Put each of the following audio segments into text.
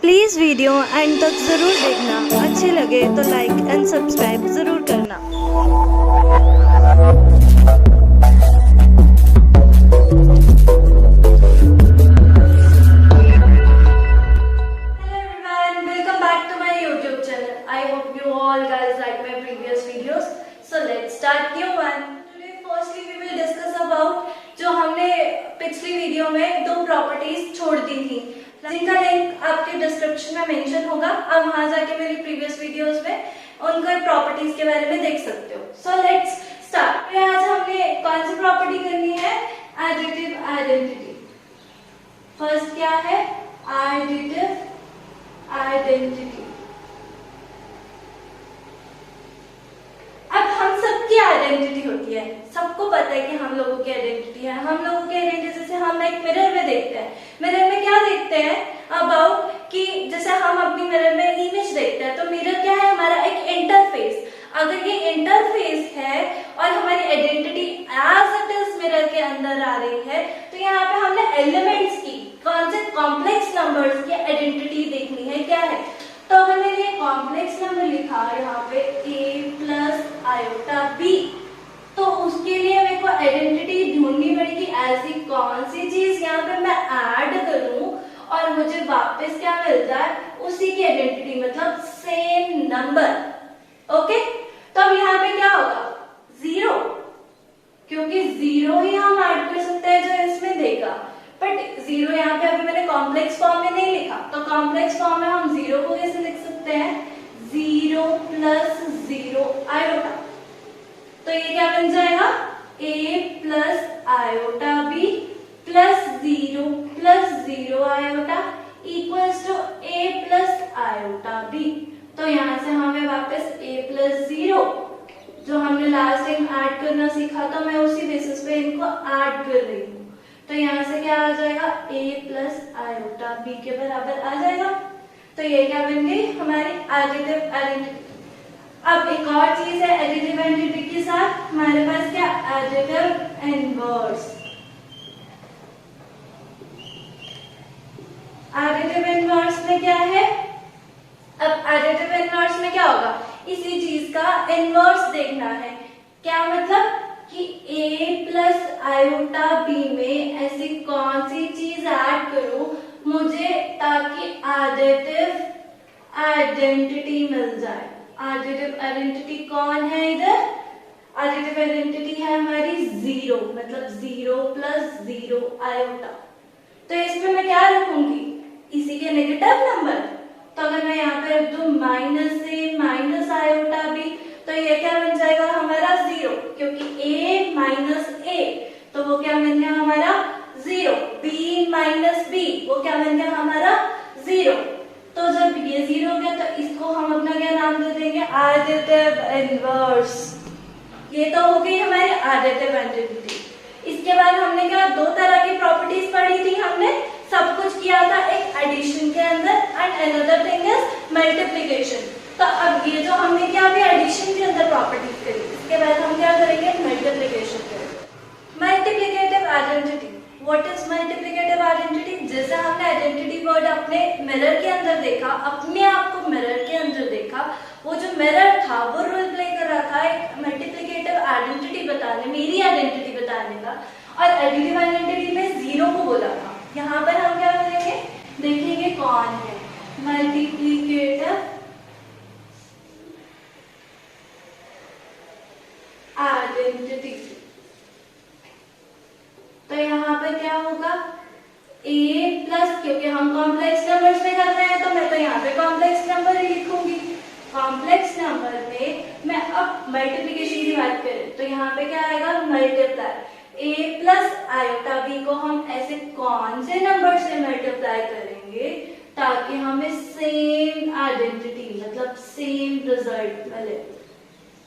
Please video and तक ज़रूर देखना, अच्छे लगे तो लाइक एंड सब्सक्राइब ज़रूर करना। जो हमने पिछली वीडियो में दो प्रॉपर्टीज छोड़ दी थी, जिनका लिंक आपके डिस्क्रिप्शन में मेंशन होगा। आप वहां जाके मेरी प्रीवियस वीडियोस में उनके प्रॉपर्टीज के बारे में देख सकते हो। So let's start. आज हमने कौन सी प्रॉपर्टी करनी है? Additive identity. फर्स्ट क्या है? Additive identity. अब हम सबकी आइडेंटिटी होती है, सबको पता है कि हम लोगों की आइडेंटिटी है। हम लोगों की आइडेंटिटी जैसे हम एक मिरर में देखते हैं, मिरर में क्या देखते हैं? अबाउट कि जैसे हम अपनी मिरर में इमेज देखते हैं, तो मिरर क्या है? हमारा एक इंटरफेस। अगर ये इंटरफेस है और हमारी identity as it is mirror के अंदर आ रही है, तो यहाँ पे हमने एलिमेंट्स की, कौन से कॉम्प्लेक्स नंबर्स की आइडेंटिटी देखनी है। क्या है? तो अगर मैंने ये कॉम्प्लेक्स नंबर लिखा यहाँ पे a प्लस आयोटा b, तो उसके लिए मेरे को आइडेंटिटी ढूंढनी पड़ेगी। ऐसी कौन सी चीज यहाँ पे मैं ऐड करूं और मुझे वापस क्या मिलता है? उसी की आइडेंटिटी, मतलब सेम नंबर। ओके, तो अब यहाँ पे क्या होगा? 0, क्योंकि 0 ही हम ऐड कर सकते हैं जो इसमें देगा। बट 0 यहाँ पे अभी मैंने कॉम्प्लेक्स फॉर्म में नहीं लिखा, तो कॉम्प्लेक्स फॉर्म में हम 0 को कैसे लिख सकते हैं? 0 प्लस 0 आयोटा। तो ये क्या बन जाएगा? a plus iota b plus 0 plus 0 iota equals to a plus iota b। तो यहाँ से हमें वापस a प्लस 0 जो हमने लास्ट टाइम ऐड करना सीखा, तो मैं उसी बेसिस पे इनको ऐड कर रही हूँ। तो यहाँ से क्या आ जाएगा? a प्लस आयोटा b के बराबर आ जाएगा। तो ये क्या बन गई? हमारी एडिटिव आइडेंटिटी। अब एक और चीज है एडिटिव आइडेंटिटी के साथ हमारे पास क्या? Additive inverse. एडिटिव इनवर्स में क्या है? अब एडिटिव इनवर्स में क्या होगा? इसी चीज का इनवर्स देखना है। क्या मतलब? कि a प्लस आयोटा b में ऐसी कौन सी चीज ऐड करूं मुझे ताकि एडिटिव आइडेंटिटी मिल जाए। एडिटिव आइडेंटिटी कौन है इधर? एडिटिव आइडेंटिटी है हमारी 0, मतलब 0 प्लस 0 आयोटा। तो इसमें मैं क्या रखूंगी? इसी के नेगेटिव नंबर। तो अगर मैं यहाँ पे रख दूं minus a minus iota b, तो ये क्या बन जाएगा? हमारा 0, क्योंकि a माइनस a, तो वो क्या बन गया? हमारा 0। b माइनस b, वो क्या बन गया? हमारा 0। तो जब ये 0 हो गया, तो इसको हम अपना क्या नाम दे देंगे? Additive inverse. ये तो हो गई हमारी एडिटिव आइडेंटिटी। इसके बाद हमने क्या? दो तरह की प्रॉपर्टीज पढ़ी थी हमने, सब कुछ किया था एक एडिशन के अंदर and another thing is multiplication. तो अब ये जो हमने क्या अभी एडिशन के अंदर प्रॉपर्टीज करी, इसके बाद हम क्या करेंगे? मल्टीप्लिकेशन करेंगे। Multiplicative identity. What is multiplicative identity? जैसे हमने आइडेंटिटी वर्ड अपने मिरर के अंदर देखा, अपने आप को मिरर के अंदर देखा, वो जो मिरर था वो रोल प्ले कर रहा था एक मल्टीप्लिकेटिव आइडेंटिटी बताने, मेरी आइडेंटिटी बताने का, और एडिटिव आइडेंटिटी में 0 को बोला था। यहाँ पर हम क्या करेंगे? देखेंगे कौन है मल्टीप्लिकेटिव आइडेंटिटी। तो यहाँ पर क्या होगा? a प्लस, क्योंकि हम कॉम्प्लेक्स नंबर्स में कर रहे हैं, तो मैं तो यहाँ पे कॉम्प्लेक्स नंबर ही लिखूंगी। कॉम्प्लेक्स नंबर में मैं अब मल्टीप्लिकेशन की बात करें, तो यहाँ पे क्या आएगा? Multiply. a plus iota b को हम ऐसे कौन से नंबर से मल्टीप्लाई करेंगे ताकि हमें सेम आइडेंटिटी, मतलब सेम रिजल्ट मिले?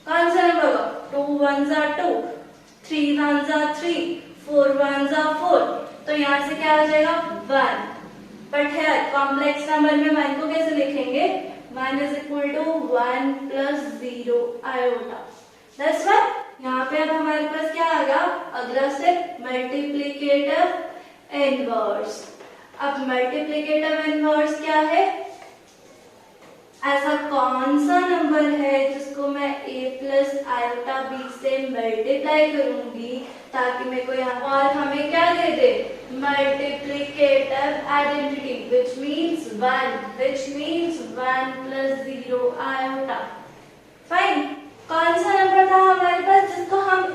कौन सा नंबर होगा? 2 1 2, 3 1 3, 4 1 4। तो यहाँ से क्या आ जाएगा? 1। बट है कॉम्प्लेक्स नंबर में 1 को कैसे लिखेंगे? 1 is equal to 1 plus 0 iota. That's why यहाँ पे अब हमारे पास क्या आ गया? अगला स्टेप मल्टीप्लिकेटिव इनवर्स। अब मल्टीप्लिकेटिव इनवर्स क्या है? ऐसा कौन सा नंबर है जिसको मैं a प्लस आयोटा b से मल्टीप्लाई करूंगी ताकि मेरे को यहाँ और हमें क्या दे दे, multiplicative identity, which means 1 plus 0 iota. Fine, कौन सा नंबर था हमारे पास जिसको हम a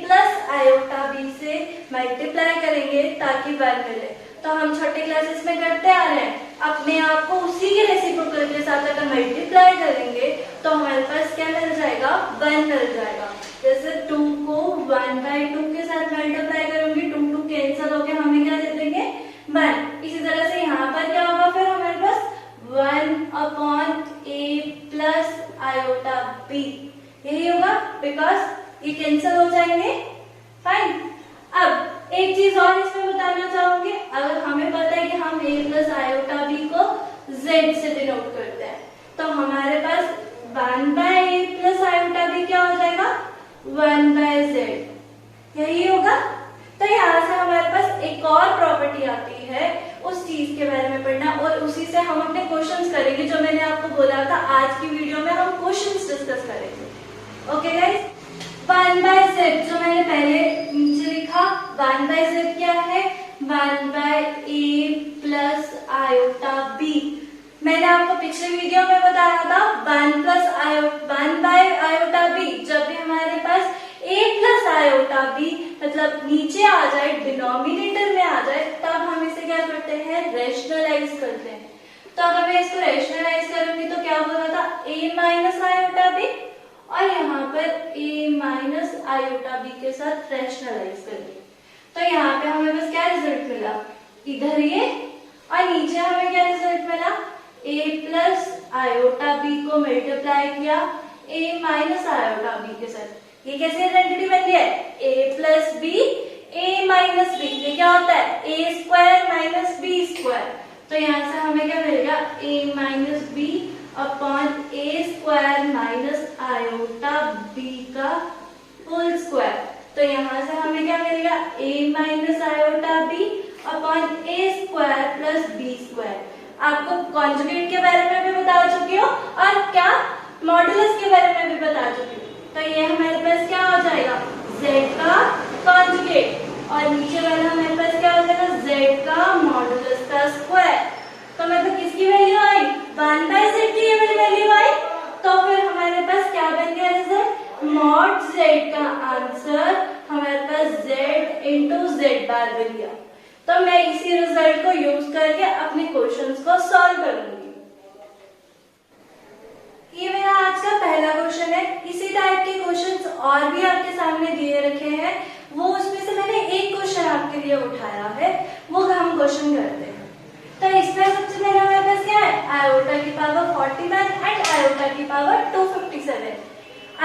प्लस आयोटा b से मल्टीप्लाई करेंगे ताकि 1 मिले। तो हम छोटे क्लासेस में करते आ रहे हैं, अपने आप को उसी के रेसिप्रोकल के साथ अगर मल्टीप्लाई करेंगे तो हमारे पास क्या मिल जाएगा, 1 मिल जाएगा। जैसे 2 को 1/2 के साथ मल्टीप्लाई करूंगी, 2 कैंसिल होके हमें क्या दे देंगे, 1। इसी तरह से यहाँ पर क्या होगा, फिर हमारे पास 1/a प्लस आयोटा b, यही होगा बिकॉज ये कैंसिल हो जाएंगे। फाइन, अब एक चीज और इसमें बताना चाहूंगी, अगर हमें पता है कि हम a प्लस आयोटा b को z से डिनोट करते हैं तो हमारे पास 1/a प्लस आयोटा b क्या हो जाएगा, 1/z, यही होगा। तो यहाँ से हमारे पास एक और प्रॉपर्टी आती है, उस चीज के बारे में पढ़ना और उसी से हम अपने क्वेश्चंस करेंगे। जो मैंने आपको बोला था आज की वीडियो में हम क्वेश्चंस डिस्कस करेंगे। ओके गाइस, 1/z जो मैंने पहले नीचे लिखा, 1/z क्या है, 1/a प्लस आयोटा b। मैंने आपको पिछले वीडियो में बताया था 1/आयोटा b, जब भी हमारे पास a प्लस आयोटा b मतलब नीचे आ जाए, डिनोमिनेटर में आ जाए, तब हम इसे क्या करते हैं, रेशनलाइज करते हैं। तो अगर मैं इसको रेशनलाइज करूंगी तो क्या बोला था, a माइनस आयोटा b, और यहाँ पर a माइनस आयोटा b के साथ रेशनलाइज करेंगे। तो यहाँ पे हमें बस क्या रिजल्ट मिला, इधर ये, और नीचे हमें क्या रिजल्ट मिला, a प्लस आयोटा b को मल्टीप्लाई किया a माइनस आयोटा b के साथ। ये कैसे आइडेंटिटी बन गया है, a plus b a minus b, ये क्या होता है, a square minus b square. तो यहाँ से हमें क्या मिलेगा, a minus b upon a square minus iota b का होल स्क्वायर। तो यहाँ से हमें क्या मिलेगा, a minus iota b upon a square plus b square. आपको कॉन्जुगेट के बारे में भी बता चुकी हो और क्या मॉडुलस के बारे में भी बता चुकी हूँ। तो ये हमारे पास क्या हो जाएगा, z का कॉन्जुगेट, और नीचे वाला हमारे पास क्या हो जाएगा, z का मॉडुलस का स्क्वायर। तो मतलब किसकी वैल्यू आई, 1/z की ये वैल्यू आई। तो फिर हमारे पास क्या बन गया रिजल्ट, मॉड z का आंसर हमारे पास z इंटू z बार बन गया। तो मैं इसी रिजल्ट को यूज करके अपने क्वेश्चंस को सॉल्व करूंगी। ये मेरा आज का पहला क्वेश्चन है। इसी टाइप के क्वेश्चंस और भी आपके सामने दिए रखे हैं, वो उसमें से मैंने एक क्वेश्चन आपके लिए उठाया है, वो हम क्वेश्चन करते हैं। तो इसमें सबसे पहले हमारे पास क्या है, आयोटा की पावर 41 एंड आयोटा की पावर 257।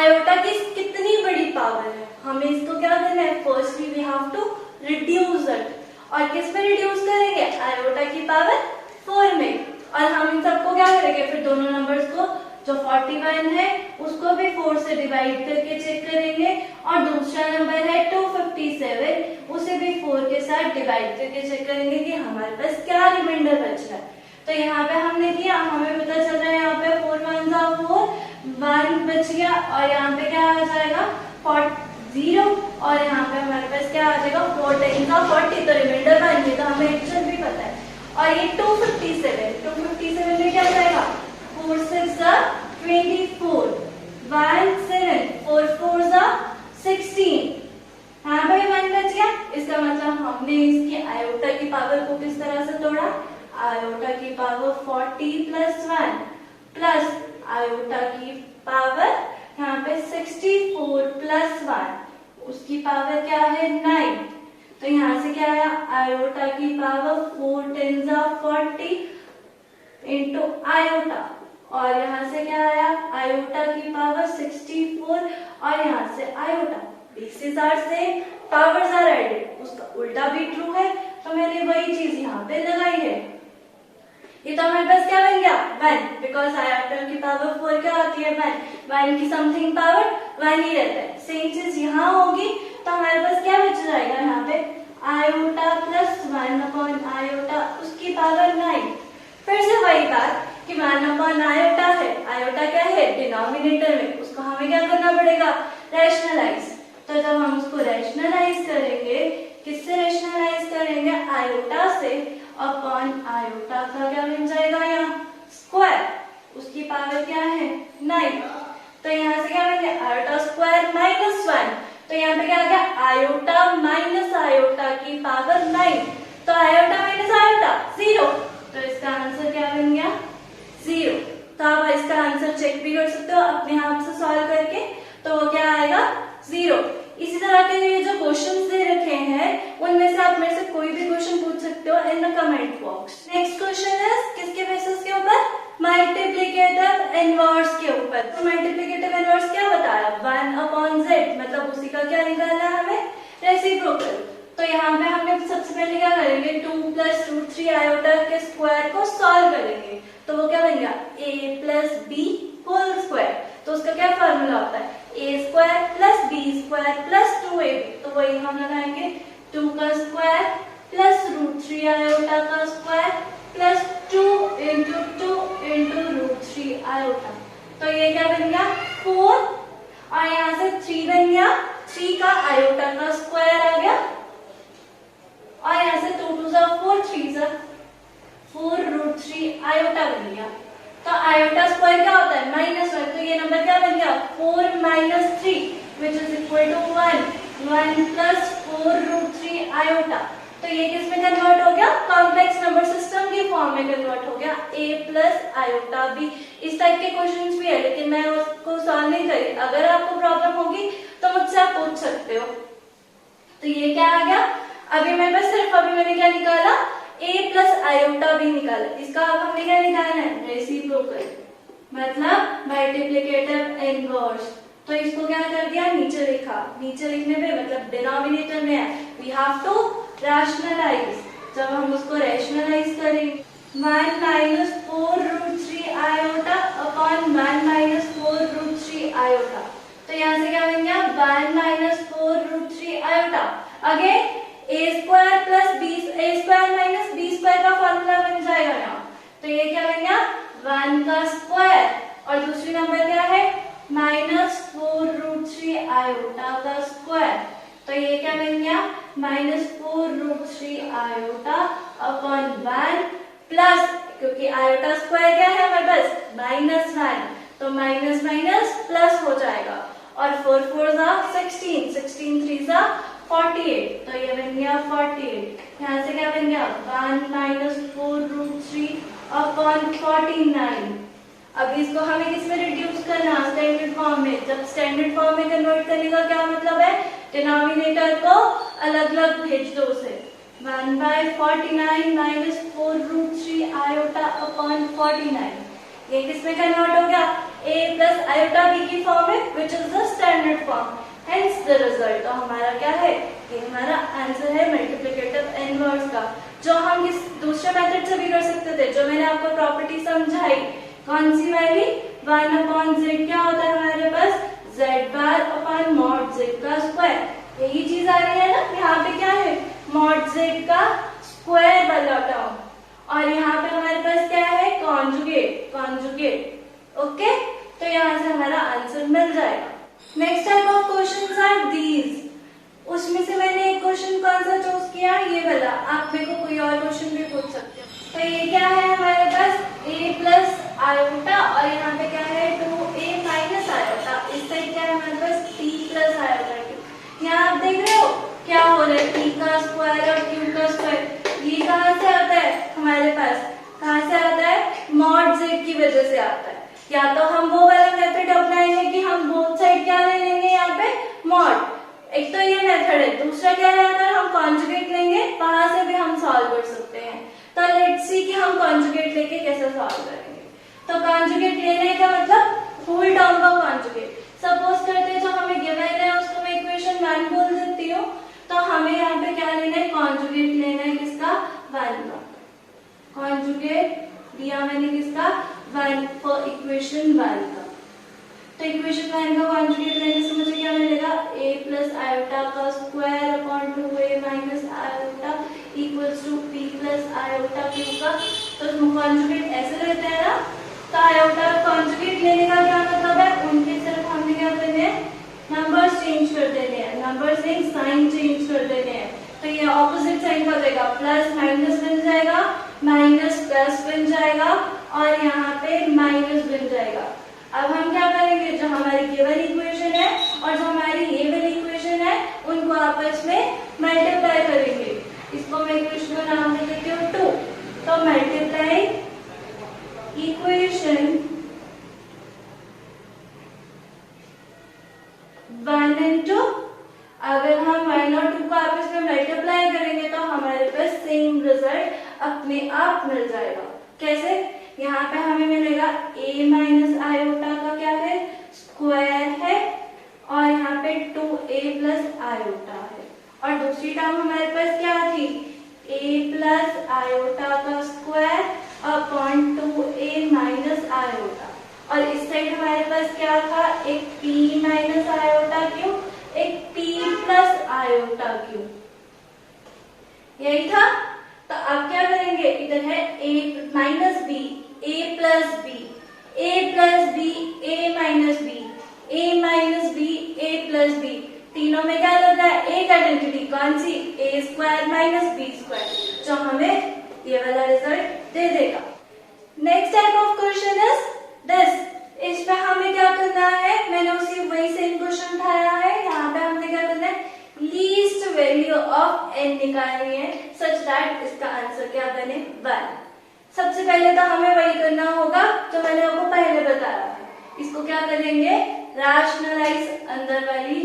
आयोटा की कितनी बड़ी पावर है, हमें इसको क्या करना है, firstly we have to reduce it. और किस में रिड्यूस करेंगे, आयोटा की पावर 4 में। और हम इन सबको क्या करेंगे, फिर दोनों नंबर्स को, जो 41 है उसको भी 4 से डिवाइड करके चेक करेंगे, और दूसरा नंबर है 257, उसे भी 4 के साथ डिवाइड करके चेक करेंगे कि हमारे पास क्या रिमाइंडर बच रहा है। तो यहाँ पे हमने किया, हमें पता चल रहा है यहाँ पे 4 1 4 1 बच गया, और यहाँ पे क्या आ जाएगा 0, और यहाँ पे हमारे पास क्या आ जाएगा 4 10 40, तो रिमाइंडर बन गया। तो हमें एडिशन भी पता है। और ये 257 में क्या जाएगा, 4 6 24, 1 7, 4 4 16। हाँ भाई 1 बच गया। इसका मतलब हमने इसकी आयोटा की पावर को किस तरह से तोड़ा, आयोटा की पावर 40 प्लस 1 प्लस आयोटा की पावर यहाँ पे 64 प्लस 1, उसकी पावर क्या है 9। तो यहाँ से क्या आया, आयोटा की पावर 4 10 40 इंटू आयोटा, और यहाँ से क्या आया, आयोटा की पावर 64, और यहाँ से iota. Basis are same, powers are added, उसका उल्टा भी ट्रू है, तो मैंने वही चीज यहाँ पे लगाई है। ये तो हमारे पास क्या बन गया 1, बिकॉज आयोटा की पावर 4 क्या आती है 1 की समथिंग पावर 1 ही रहता है। सेम चीज यहाँ होगी, तो हमारे पास क्या बच जाएगा यहाँ पे, आयोटा प्लस 1 अपॉन आयोटा, उसकी पावर 9। फिर से वही बात कि कि 1 अपॉन आयोटा है, आयोटा क्या है डिनोमिनेटर में, उसको हमें क्या करना पड़ेगा रैशनलाइज। तो जब हम उसको रैशनलाइज करेंगे, किससे रैशनलाइज करेंगे आयोटा से, अपॉन आयोटा का क्या बन जाएगा यहाँ स्क्वायर, उसकी पावर क्या है 9। तो यहाँ से क्या बन गया आयोटा स्क्वायर माइनस 1, तो यहाँ पे क्या आ गया आयोटा माइनस आयोटा की पावर 9, तो आयोटा माइनस आयोटा 0, तो इसका आंसर क्या बन गया 0। तो आप इसका आंसर चेक भी कर सकते हो अपने हाथ से सॉल्व करके, तो वो क्या आएगा 0। इसी तरह के ये जो क्वेश्चंस दे रखे हैं उनमें से आप मेरे से कोई भी क्वेश्चन पूछ सकते हो in the comment box. Next question है किसके बेसिस के ऊपर, मल्टीप्लिकेटिव इनवर्स के ऊपर। तो मल्टीप्लिकेटिव इनवर्स क्या बताया 1 अपॉन z, मतलब उसी का क्या निकालना है हमें रेसिप्रोकल। तो यहाँ पे हमने सबसे पहले क्या करेंगे 2 प्लस रूट 3 आयोटा के स्क्वायर को सॉल्व करेंगे, तो वो क्या बन गया a plus B whole square. तो उसका क्या फॉर्मूला होता है a square plus B square plus 2ab, तो वही हम लगाएंगे 2 का स्क्वायर प्लस रूट 3 आयोटा का square plus 2 into root 3 iota. तो ये क्या बन गया 4, और यहाँ से 3 बन गया, 3 का आयोटा का स्क्वायर आ गया, और यहाँ से 2 2 जा 4 3 जा 4 रूट 3 आयोटा बन गया। तो आयोटा स्क्वायर क्या होता है -1, तो ये नंबर क्या बन गया 4 minus 3 which is equal to 1 plus 4 root 3 iota. तो ये किस में कन्वर्ट हो गया कॉम्प्लेक्स नंबर सिस्टम की फॉर्म में कन्वर्ट हो गया a प्लस आयोटा b। इस टाइप के क्वेश्चंस भी है लेकिन मैं उसको सॉल्व नहीं करी, अगर आपको प्रॉब्लम होगी तो मुझसे आप पूछ सकते हो। तो ये क्या आ गया, अभी मेरे पास सिर्फ अभी मैंने क्या निकाला a प्लस आयोटा b निकाला, इसका अब हमने क्या निकालना है रेसिप्रोकल, मतलब मल्टीप्लिकेटिव इनवर्स। तो इसको क्या कर दिया नीचे लिखा, नीचे लिखने पे मतलब डिनोमिनेटर में है, वी हैव टू रैशनलाइज। जब हम उसको रैशनलाइज करेंगे 1 minus 4 root 3 iota upon 1 minus 4 root 3 iota. तो यहाँ से क्या बन गया 1 minus 4 root 3 iota. Again a square plus b, a square minus b square का फॉर्मूला बन जाएगा यहाँ। तो ये क्या बन गया 1 का स्क्वायर, और दूसरी नंबर क्या है -4 रूट 3 आयोटा का स्क्वायर। तो ये क्या बन गया -4 रूट 3 आयोटा अपॉन 1 प्लस, क्योंकि आयोटा स्क्वायर क्या है हमारे पास -1, तो माइनस माइनस प्लस हो जाएगा, और 4 4 जा 16, 16 3 जा 48, तो ये बन गया 48। यहाँ से क्या बन गया 1 माइनस 4 रूट 3 अपॉन 49। अब इसको हमें किस में रिड्यूस करना स्टैंडर्ड फॉर्म में। जब स्टैंडर्ड फॉर्म में कन्वर्ट करने का क्या मतलब है, डिनोमिनेटर को अलग अलग भेज दो उसे। 1/49 माइनस 4 रूट 3 आयोटा अपॉन 49, ये किस में कन्वर्ट हो गया a प्लस आयोटा b की फॉर्म में, which is the standard form, hence the result. तो हमारा क्या है, ये हमारा आंसर है मल्टीप्लिकेटिव इनवर्स का, जो हम इस दूसरे मेथड से भी कर सकते थे, जो मैंने आपको प्रॉपर्टी समझाई। कौन सी वाली 1 अपॉन z क्या होता है हमारे पास z bar upon mod z का स्क्वायर, यही चीज आ रही है ना। यहाँ पे क्या है मॉड z का स्क्वायर वाला टर्म, और यहाँ पे हमारे पास क्या है कॉन्जुगेट, कॉन्जुगेट। ओके, तो यहाँ से हमारा आंसर मिल जाएगा। Next type of questions are these, उसमें से मैंने एक क्वेश्चन कौन सा चूज किया ये वाला, आप मेरे को कोई और क्वेश्चन भी पूछ सकते हो। तो ये क्या है हमारे पास a प्लस आयोटा, और यहाँ पे क्या है 2a माइनस आयोटा, इस साइड क्या है हमारे पास p प्लस आयोटा। यहाँ आप देख रहे हो क्या हो रहा है, p का स्क्वायर और q का स्क्वायर, ये कहाँ से आता है हमारे पास, कहाँ से आता है मॉड z की वजह से आता है। या तो हम वो वाला मेथड अपनाएंगे कि हम बोथ साइड क्या ले लेंगे यहाँ पे मॉड, एक तो ये मेथड है, दूसरा क्या है अगर हम कॉन्जुगेट लेंगे वहां से भी हम सॉल्व कर सकते हैं। तो लेट्स सी कि हम कॉन्जुगेट लेके कैसे सॉल्व करेंगे। तो कॉन्जुगेट लेने का मतलब फुल टर्म का कॉन्जुगेट। सपोज करते हैं जो हमें गिवन है उसको मैं इक्वेशन 1 बोल देती हूँ, तो हमें यहाँ पे क्या लेना है कॉन्जुगेट लेना है किसका 1 का, कॉन्जुगेट दिया मैंने किसका 1 फॉर इक्वेशन 1 का। तो इक्वेशन 1 का कॉन्जुगेट लेने से मुझे क्या मिलेगा a प्लस आयोटा का square upon 2a minus iota equals to p plus iota q का। तो कॉन्जुगेट ऐसे रहता है ना तो आयोटा कॉन्जुगेट लेने का क्या मतलब है, उनके सिर्फ हमने क्या करने हैं, नंबर्स चेंज कर देने हैं, नंबर्स नहीं साइन चेंज कर देने हैं। तो ये ऑपोजिट साइन का हो जाएगा, प्लस माइनस बन जाएगा, माइनस प्लस बन जाएगा और यहाँ पे माइनस बन जाएगा। अब हम क्या करेंगे, जो हमारी ये वाली इक्वेशन है और जो हमारी ये वाली इक्वेशन है उनको आपस में मल्टीप्लाई करेंगे। इसको मैं इक्वेशन का नाम दे देती हूँ 2। तो मल्टीप्लाई इक्वेशन 1 and 2। अगर हम 1 और 2 को आपस में मल्टीप्लाई करेंगे तो हमारे पास सेम रिजल्ट अपने आप मिल जाएगा। कैसे, यहाँ पे हमें मिलेगा a माइनस आयोटा का क्या है, स्क्वायर है और यहाँ पे 2a प्लस आयोटा है। और दूसरी टर्म हमारे पास क्या थी, a प्लस आयोटा का square upon 2a minus iota. और इस साइड हमारे पास क्या था, एक p माइनस आयोटा क्यूब, एक p प्लस आयोटा क्यूब, यही था। तो अब क्या करेंगे, इधर है a minus b, a plus b, a plus b, a minus b, a minus b, a plus b, तीनों में क्या लग रहा है, एक आइडेंटिटी, कौन सी, a square minus b square, जो हमें ये वाला रिजल्ट दे देगा। Next type of question is this. इसमें हमें क्या करना है, मैंने उसी वही सेम क्वेश्चन उठाया है, यहाँ पे हमने क्या करना है, लीस्ट वैल्यू ऑफ n निकालनी है सच दैट इसका आंसर क्या बने 1। सबसे पहले तो हमें वही करना होगा जो मैंने आपको पहले बताया है। इसको क्या करेंगे, रैशनलाइज अंदर वाली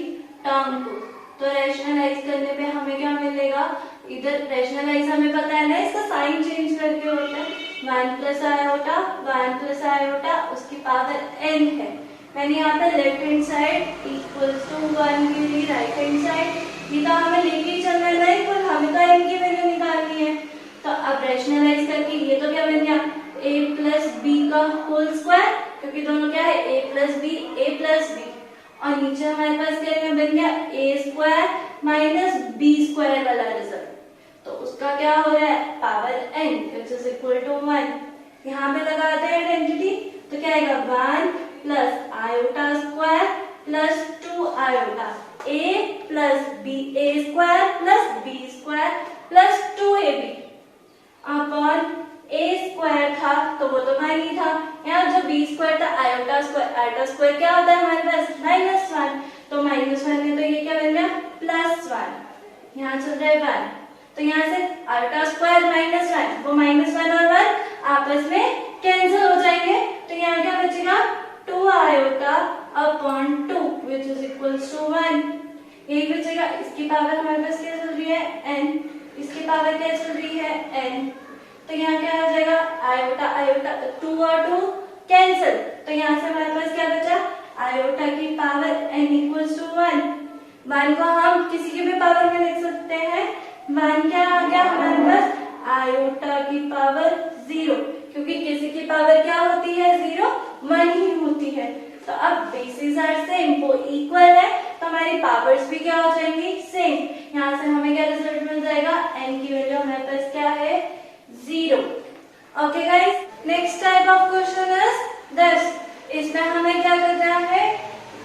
टर्म को। तो रैशनलाइज करने पे हमें क्या मिलेगा, इधर रैशनलाइज हमें पता है ना, इसका साइन चेंज करके होता है 1 प्लस आयोटा, 1 प्लस आयोटा, उसकी पावर n है। मैंने यहाँ पे left hand side equal to 1 के लिए राइट हैंड साइड, ये तो हमें लेके ही चलना है ना इक्वल, हमें तो n की वैल्यू निकालनी है। तो अब रैशनलाइज करके ये तो क्या बन गया, a प्लस b का होल स्क्वायर, क्योंकि दोनों क्या है a plus b, a plus b, और नीचे हमारे पास क्या बन गया, a square minus b square वाला रिजल्ट। तो उसका क्या हो रहा है, power n which is equal to 1। यहाँ पे लगाते हैं आइडेंटिटी, तो क्या आएगा 1 plus iota square plus 2 iota, a plus b, a square plus b square plus 2ab upon a square था तो वो तो माइनस था, यहाँ जो b स्क्वायर था आयोटा स्क्वायर, आयोटा स्क्वायर क्या होता है हमारे पास -1, तो -1 में तो ये क्या बन गया +1, यहाँ चल रहा है 1, तो यहाँ से आयोटा स्क्वायर -1, वो -1 और 1 आपस में कैंसिल हो जाएंगे, तो यहाँ क्या बचेगा 2 iota upon 2 which is equals to 1, यही बचेगा। इसकी पावर हमारे पास क्या चल रही है n, इसकी पावर क्या चल रही है n, तो यहाँ क्या आ जाएगा आयोटा आयोटा 2 और 2 कैंसिल, तो यहाँ से हमारे पास क्या बचा आयोटा की पावर n इक्वल्स टू 1 को हम किसी की भी पावर में लिख सकते हैं, 1 क्या आ गया हमारे पास आयोटा की पावर 0, क्योंकि किसी की पावर क्या होती है 0, 1 ही होती है। तो अब बेसिस आर सेम, वो इक्वल है, तो हमारी पावर्स भी क्या हो जाएंगी सेम। यहाँ से हमें क्या रिजल्ट मिल जाएगा, n की वैल्यू हमारे पास क्या है 0। Okay guys, next type of question is this. इसमें हमें क्या करना है,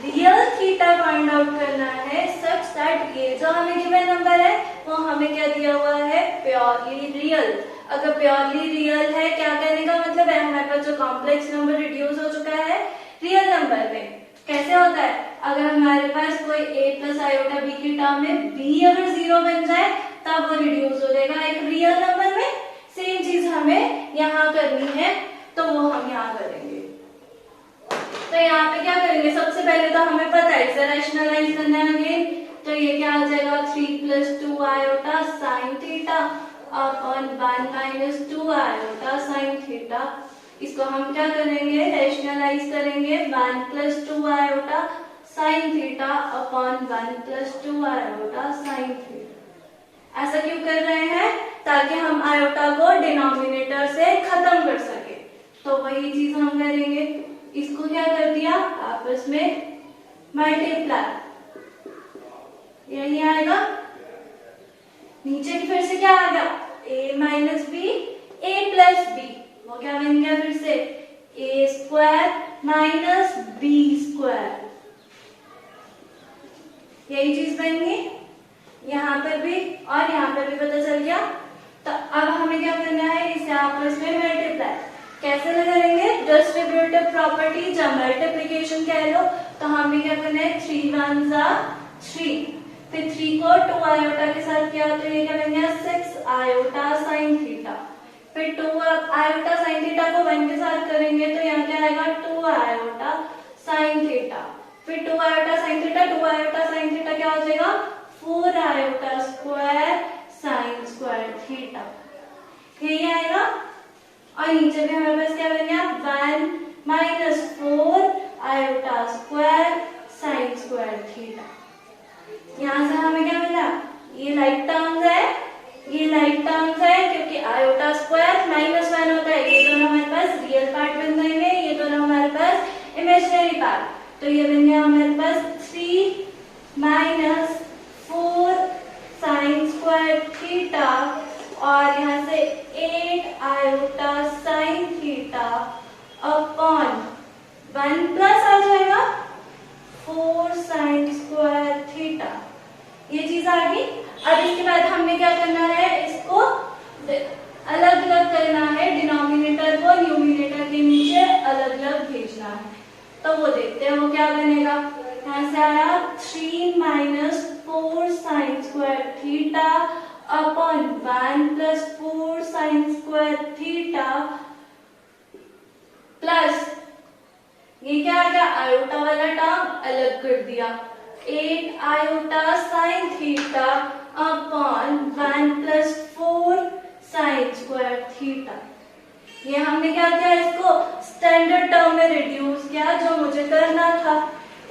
रियल थीटा फाइंड आउट करना है सच दैट ये जो हमें गिवन नंबर है वो हमें क्या दिया हुआ है प्योरली रियल। अगर प्योरली रियल है क्या कहने का मतलब है, हमारे पास जो कॉम्प्लेक्स नंबर रिड्यूस हो चुका है रियल नंबर में। कैसे होता है, अगर हमारे पास कोई a प्लस आयोटा b की टर्म में b अगर 0 बन जाए तब वो रिड्यूस हो जाएगा एक रियल नंबर में। सेम चीज हमें यहाँ करनी है, तो वो हम यहाँ करेंगे। तो यहाँ पे क्या करेंगे, सबसे पहले तो हमें पता है इसे रैशनलाइज करना है अगेन, तो ये क्या आ जाएगा 3 plus 2 iota sine theta upon 1 minus 2 iota sine theta. इसको हम क्या करेंगे रैशनलाइज करेंगे, 1 plus 2 iota sine theta upon 1 plus 2 iota sine theta. ऐसा क्यों कर रहे हैं, ताकि हम आयोटा को डिनोमिनेटर से खत्म कर सके। तो वही चीज हम करेंगे, इसको क्या कर दिया आपस में मल्टीप्लाई, यही आएगा। नीचे की फिर से क्या आ गया a minus B, a plus B, वो क्या बन गया फिर से a माइनस बी स्क्वायर, यही चीज बन गई यहाँ पर भी और यहाँ पर भी पता चल गया। तो अब हमें क्या करना है, इसे आपस में मल्टीप्लाई कैसे करेंगे, डिस्ट्रीब्यूटिव प्रॉपर्टी जब मल्टीप्लिकेशन कह लो तो हमें क्या करना है, 3 1 3, फिर 3 को 2 आयोटा के साथ किया तो ये क्या बन गया 6 आयोटा साइन थीटा, फिर 2 आयोटा साइन थीटा को 1 के साथ करेंगे तो यहाँ क्या आएगा 2 आयोटा साइन थीटा, फिर 2 iota sine theta, 2 iota sine theta क्या हो जाएगा 4 iota square sine square theta, यही आएगा। और नीचे भी हमारे पास क्या बन गया 1 minus 4 iota square sine square theta. यहाँ से हमें क्या मिला, ये लाइक टर्म्स है, ये लाइक टर्म्स है क्योंकि आयोटा स्क्वायर माइनस 1 होता है, ये दोनों हमारे पास रियल पार्ट बन जाएंगे, ये दोनों हमारे पास इमेजिनरी पार्ट। तो ये बन गया हमारे पास 3 माइनस 4 साइन स्क्वायर थीटा और यहाँ से 8 iota sine theta upon 1 plus आ जाएगा 4 साइन स्क्वायर थीटा, ये चीज आ गई। अब इसके बाद हमने क्या करना है, इसको अलग अलग करना है, डिनोमिनेटर को न्यूमिनेटर के नीचे अलग अलग भेजना है। तो वो देखते हैं वो क्या बनेगा। यहाँ से आया 3 minus 4 sine square theta upon 1 plus 4 sine square theta plus ये क्या आ गया, आयोटा वाला टर्म अलग कर दिया, 8 iota sine theta upon 1 plus 4 sine square theta. ये हमने क्या किया, इसको स्टैंडर्ड टर्म में रिड्यूस किया जो मुझे करना था।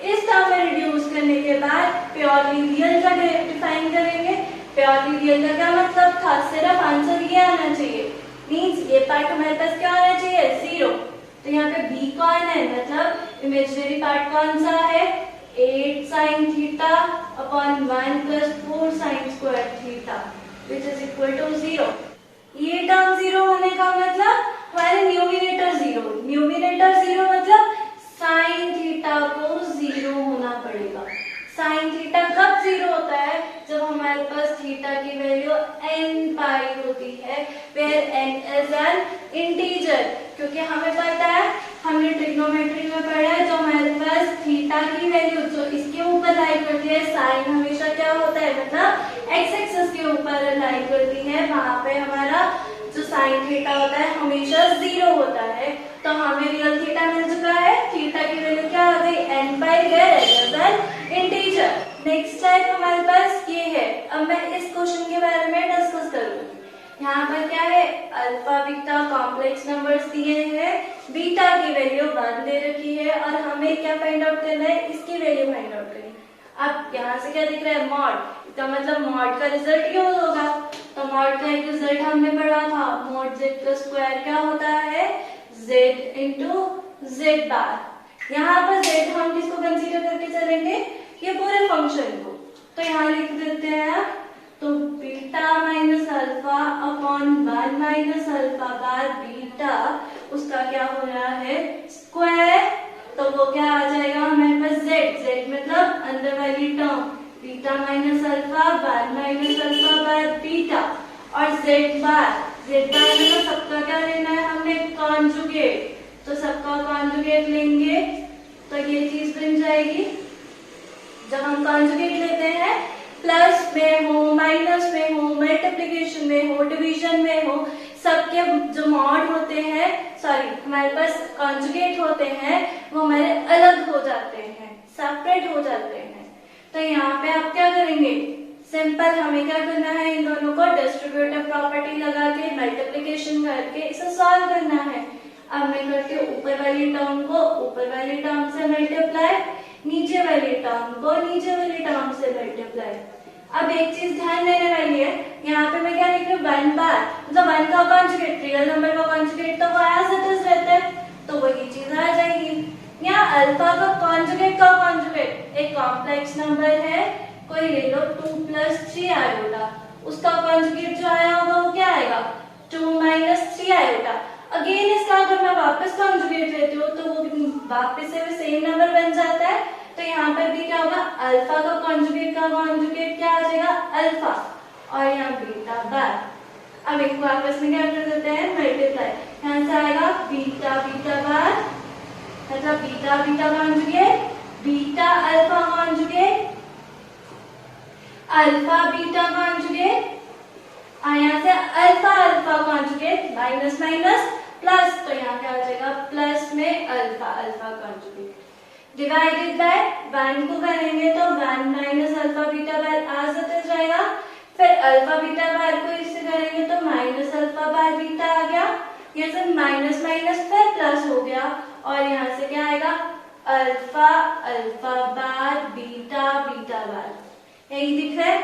इस टर्म में रिड्यूस करने के बाद प्योरली रियल का डिफाइन करेंगे। प्योरली रियल का क्या मतलब था, सिर्फ आंसर ये आना चाहिए, मींस ये पार्ट हमारे पास क्या आना चाहिए 0। तो यहाँ पे b कौन है, मतलब इमेजिनरी पार्ट कौन सा है 8 sine theta upon 1 plus 4 sine square theta which is equal to 0। ये टर्म 0 होने का मतलब हमारे न्यूमिनेटर 0, न्यूमिनेटर 0 मतलब साइन थीटा को 0 होना पड़ेगा। साइन थीटा कब 0 होता है, जब हमारे पास थीटा की वैल्यू n पाई होती है, where n is an integer। क्योंकि हमें पता है, हमने ट्रिग्नोमेट्री में पढ़ा है, जो हमारे पास थीटा की वैल्यू जो इसके ऊपर लाई करती है, साइन हमेशा क्या होता है, मतलब x एक्सिस के ऊपर लाई करती है, वहां पे हमारा जो साइन थीटा होता है हमेशा 0 होता है। तो हमें रियल थीटा मिल चुका है, थीटा की वैल्यू क्या आ गई n पाई इंटीजर। नेक्स्ट टाइप हमारे पास ये है। अब मैं इस क्वेश्चन के बारे में डिस्कस करूंगी। यहाँ पर क्या है, अल्फा बीटा कॉम्प्लेक्स नंबर्स दिए हैं, बीटा की वैल्यू 1 दे रखी है और हमें क्या फाइंड आउट करना है, इसकी वैल्यू फाइंड आउट करनी है। अब यहाँ से क्या दिख रहा है मॉड, इसका मतलब मॉड का रिजल्ट यूज होगा। तो मॉड का एक रिजल्ट हमने पढ़ा था, मॉड z प्लस स्क्वायर क्या होता है z इंटू जेड बार। यहाँ पर z हम किसको कंसीडर करके चलेंगे, ये पूरे फंक्शन को। तो यहाँ लिख देते हैं, तो beta minus alpha upon 1 minus alpha bar beta, उसका क्या हो रहा है स्क्वायर। तो वो क्या आ जाएगा हमारे पास z मतलब अंदर वाली term beta minus alpha 1 minus alpha bar beta, और z बार मतलब सबका क्या लेना है हमने कॉन्जुगेट, तो सबका कॉन्जुगेट लेंगे तो ये चीज बन जाएगी। जब हम कॉन्जुगेट लेते हैं, प्लस में हो, माइनस में हो, मल्टीप्लिकेशन में हो, डिवीजन में हो, सबके जो मॉड होते हैं, सॉरी हमारे पास कॉन्जुगेट होते हैं, वो हमारे अलग हो जाते हैं, सेपरेट हो जाते हैं। तो यहाँ पे आप क्या करेंगे, सिंपल हमें क्या करना है, इन दोनों को डिस्ट्रीब्यूटिव प्रॉपर्टी लगा के मल्टीप्लिकेशन करके इसे सॉल्व करना है। अब मैं करती हूँ ऊपर वाली टर्म को ऊपर वाली टर्म से मल्टीप्लाई, नीचे वाली टर्म को नीचे वाली टर्म से मल्टीप्लाई। अब एक चीज ध्यान देने वाली है, यहाँ पे मैं क्या लिख रही हूँ 1 बार, मतलब 1 का कॉन्जुगेट, रियल नंबर का कॉन्जुगेट तो वो एज इट इज रहता है, तो वही चीज आ जाएगी। यहाँ अल्फा का कॉन्जुगेट एक कॉम्प्लेक्स नंबर है, कोई ले लो 2 प्लस 3 आयोटा, उसका कॉन्जुगेट जो आया होगा वो क्या आएगा 2 माइनस 3 आयोटा। अगेन इसका अगर मैं वापस कॉन्जुगेट लेती हूँ तो वो वापस से भी सेम नंबर बन जाता है। तो यहाँ पर भी क्या होगा, अल्फा का कॉन्जुगेट क्या आ जाएगा, अल्फा, और यहाँ बीटा बार। अब एक वापस में क्या कर देते हैं, मल्टीप्लाई, यहाँ से आएगा बीटा बीटा बार, मतलब beta beta conjugate, beta alpha conjugate, alpha beta conjugate, और यहाँ से alpha alpha conjugate, minus minus plus, तो यहाँ पे आ जाएगा प्लस में alpha alpha conjugate, divided by 1 को करेंगे तो 1 माइनस अल्फा बीटा बार आ जाएगा। फिर अल्फा बीटा बार को इससे करेंगे तो माइनस अल्फा बार बीटा आ गया, यहाँ से माइनस माइनस फिर प्लस हो गया, और यहाँ से क्या आएगा, alpha alpha bar beta beta bar, यही दिख रहा है।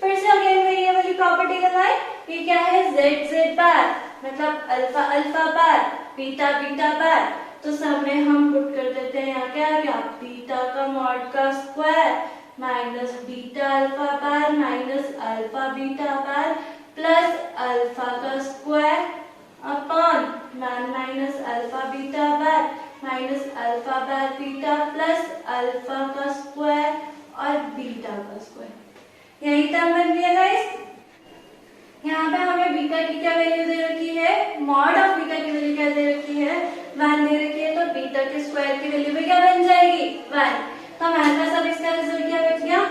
फिर से अगेन मैं ये वाली प्रॉपर्टी लगाए, ये क्या है, जेड जेड बार, मतलब alpha alpha bar beta beta bar, तो सब में हम पुट कर देते हैं, यहाँ क्या आ गया, बीटा का मॉड का square minus beta alpha bar minus alpha beta bar plus alpha का square upon 1 minus alpha beta bar minus alpha bar beta plus alpha का स्क्वायर और बीटा का स्क्वायर, यही टर्म बन गया गाइस। यहाँ पे हमें बीटा की क्या वैल्यू दे रखी है, मॉड ऑफ बीटा की वैल्यू क्या दे रखी है, 1 दे रखी है, तो बीटा के स्क्वायर की वैल्यू भी क्या बन जाएगी, 1। तो हमारे पास अब इसका रिजल्ट क्या बच गया,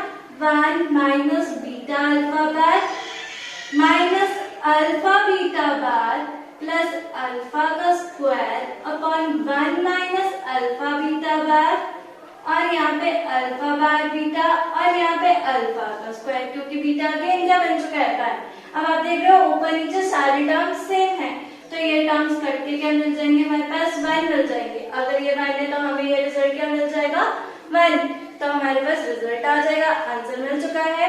1 minus beta alpha bar minus alpha beta bar plus alpha का square upon 1 minus alpha beta bar, और यहाँ पे अल्फा बार बीटा और यहाँ पे अल्फा का स्क्वायर, क्योंकि बीटा अगेन क्या बन चुका है, बार। अब आप देख रहे हो ऊपर नीचे सारे टर्म्स सेम है, तो ये टर्म्स कट के क्या मिल जाएंगे, हमारे पास 1 मिल जाएंगे। अगर ये 1 है तो हमें ये रिजल्ट क्या मिल जाएगा, 1, तो हमारे पास रिजल्ट आ जाएगा, आंसर मिल चुका है।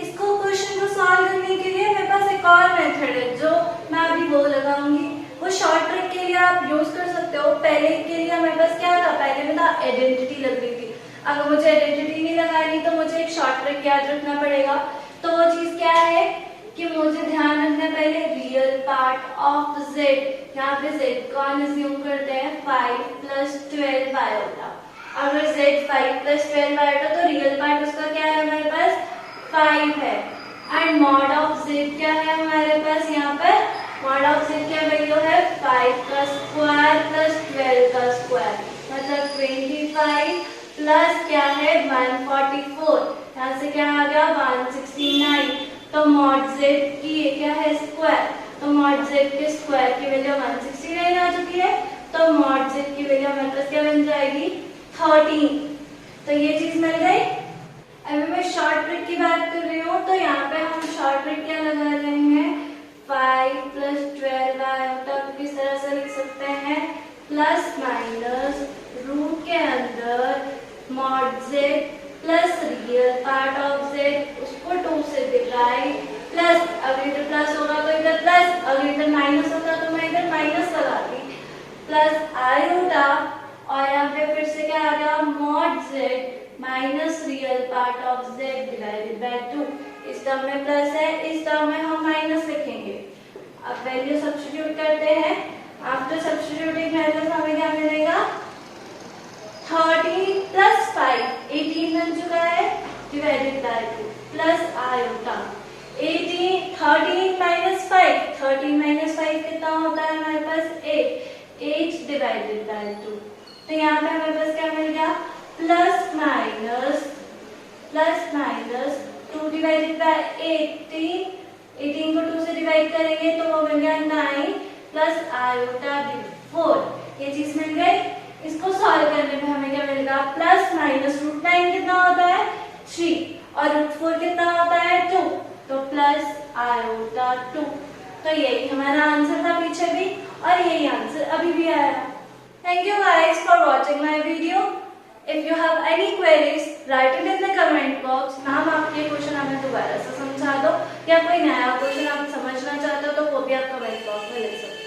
इसको क्वेश्चन को सॉल्व करने के लिए मेरे पास एक और मेथड है जो मैं अभी वो लगाऊंगी, वो शॉर्ट ट्रिक के लिए आप यूज कर सकते हो। पहले के लिए हमारे पास क्या था, पहले में था आइडेंटिटी लग रही थी, अगर मुझे आइडेंटिटी नहीं लगानी तो मुझे एक शॉर्ट ट्रिक याद रखना पड़ेगा। तो वो चीज क्या है कि मुझे ध्यान रखना पहले रियल पार्ट ऑफ z, यहाँ पे z कौन अज्यूम करते हैं, 5 प्लस 12 आयोटा। अगर z 5 प्लस 12 आयोटा तो रियल पार्ट उसका क्या है, हमारे पास 5 है, एंड मॉड ऑफ z क्या है हमारे पास, यहाँ पर मॉड ऑफ z क्या वैल्यू है, 5 का स्क्वायर प्लस 12 का स्क्वायर, मतलब 25 प्लस क्या है 144, यहाँ से क्या आ गया 169, तो मॉड z की ये क्या है स्क्वायर, तो मॉड z के स्क्वायर की वैल्यू 169 आ चुकी है, तो मॉड z की वैल्यू हमारे पास क्या बन जाएगी 13, तो ये चीज मिल गई। अभी मैं शॉर्ट ट्रिक की बात कर रही हूँ, तो यहाँ पे हम शॉर्ट ट्रिक क्या लगा रहे हैं, 5 प्लस 12 आयोटा किस तरह से लिख सकते हैं, प्लस माइनस रूट के अंदर mod z plus real part of z, उसको 2 से डिवाइड, प्लस अगर इधर प्लस होगा तो इधर प्लस, अगर इधर माइनस होता तो मैं इधर माइनस लगाती, प्लस आयोटा, और यहाँ पे फिर से क्या आ गया mod z minus real part of z divided by 2, इस टर्म में प्लस है, इस टर्म में हम माइनस लिखेंगे। अब वैल्यू सब्स्टिट्यूट करते हैं, आफ्टर सब्स्टिट्यूटिंग वैल्यूज हमें क्या मिलेगा, 13 प्लस 5 18 बन चुका है, divided by 2 plus iota 13 minus 5, 13 minus 5 कितना होता है हमारे पास 8 डिवाइडेड बाय 2, तो यहाँ पे हमारे पास क्या मिल गया, प्लस माइनस 2 डिवाइडेड बाय 18 को 2 से डिवाइड करेंगे तो वो मिल गया 9 प्लस आयोटा 4, ये चीज मिल गई। इसको सॉल्व करने पे हमें क्या मिलेगा, प्लस माइनस रूट 9 कितना होता है 3 और रूट 4 कितना होता है 2, तो प्लस आयोटा 2, तो यही हमारा आंसर था पीछे भी, और यही आंसर अभी भी आया। Thank you guys for watching my video. If you have any queries right it in the comment box. Ma'am आप ये क्वेश्चन हमें दोबारा से समझा दो, या कोई नया क्वेश्चन आप समझना चाहते हो तो वो भी आप कमेंट बॉक्स में लिख सकते हो।